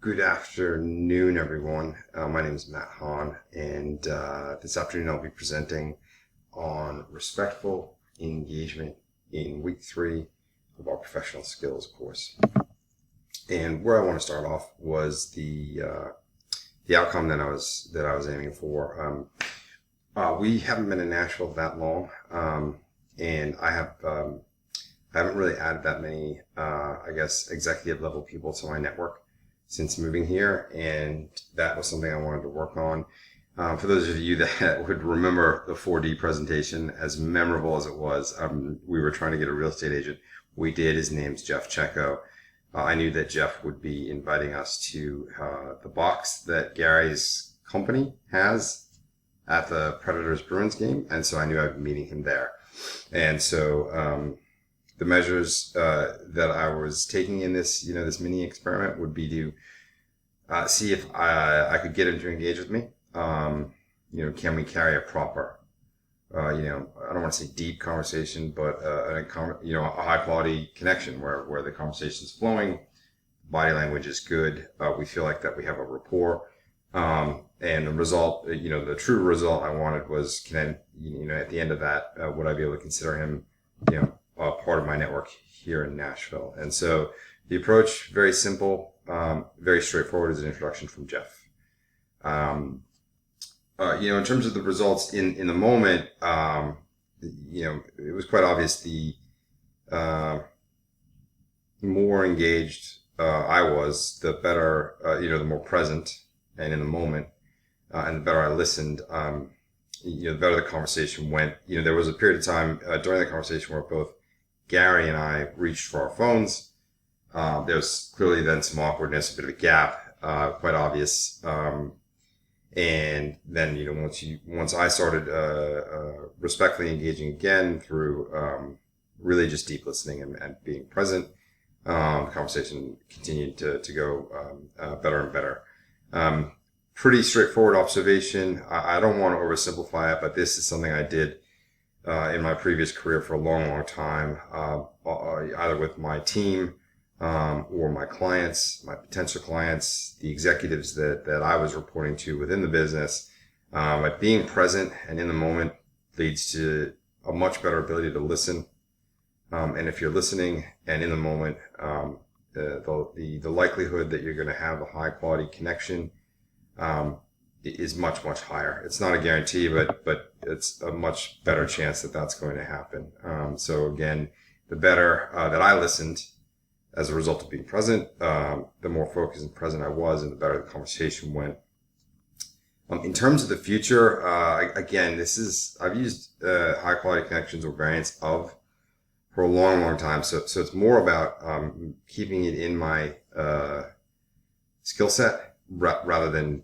Good afternoon, everyone. My name is Matt Hahn, and this afternoon I'll be presenting on respectful engagement in week 3 of our professional skills course. And where I want to start off was the outcome that I was aiming for. We haven't been in Nashville that long, and I haven't really added that many, executive level people to my network since moving here, and that was something I wanted to work on. For those of you that would remember the 4D presentation, as memorable as it was, we were trying to get a real estate agent. We did. His name's Jeff Chenko. I knew that Jeff would be inviting us to the box that Gary's company has at the Predators Bruins game, and so I knew I'd be meeting him there. And so the measures that I was taking in this, this mini experiment would be to see if I could get him to engage with me. Can we carry a proper, I don't want to say deep conversation, but a high quality connection where the conversation is flowing, body language is good. We feel like that we have a rapport. And the result, the true result I wanted was, at the end of that, would I be able to consider him, part of my network here in Nashville? And so the approach, very simple, very straightforward, is an introduction from Jeff. In terms of the results in the moment, it was quite obvious the more engaged I was, the better, the more present and in the moment, and the better I listened, the better the conversation went. There was a period of time during the conversation where both Gary and I reached for our phones. There's clearly then some awkwardness, a bit of a gap, quite obvious. And then, once I started respectfully engaging again through really just deep listening and being present, the conversation continued to go better and better. Pretty straightforward observation. I don't want to oversimplify it, but this is something I did in my previous career for a long, long time, either with my team or my clients, my potential clients, the executives that I was reporting to within the business. But being present and in the moment leads to a much better ability to listen. And if you're listening and in the moment, the likelihood that you're going to have a high quality connection is much, much higher. It's not a guarantee, but it's a much better chance that that's going to happen. So again, the better that I listened as a result of being present, the more focused and present I was, and the better the conversation went. In terms of the future, again, I've used high quality connections or variants of for a long, long time. So it's more about keeping it in my skill set rather than,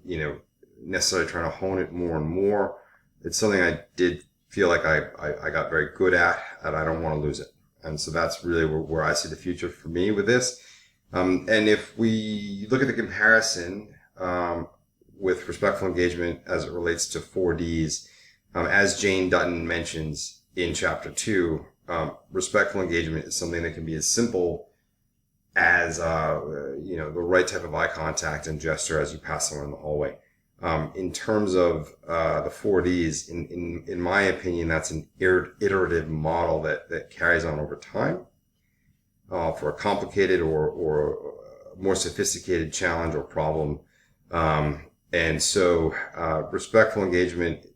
necessarily trying to hone it more and more. It's something I did feel like I got very good at, and I don't want to lose it. And so that's really where I see the future for me with this. And if we look at the comparison with respectful engagement as it relates to 4Ds, as Jane Dutton mentions in chapter 2, respectful engagement is something that can be as simple as the right type of eye contact and gesture as you pass someone in the hallway. In terms of the 4Ds, in my opinion, that's an iterative model that carries on over time for a complicated or more sophisticated challenge or problem. And so respectful engagement,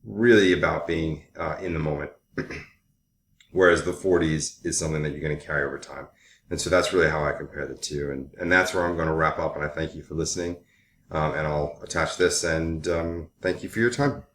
really about being in the moment, whereas the 4Ds is something that you're going to carry over time. And so that's really how I compare the two. And that's where I'm going to wrap up. And I thank you for listening. And I'll attach this, and thank you for your time.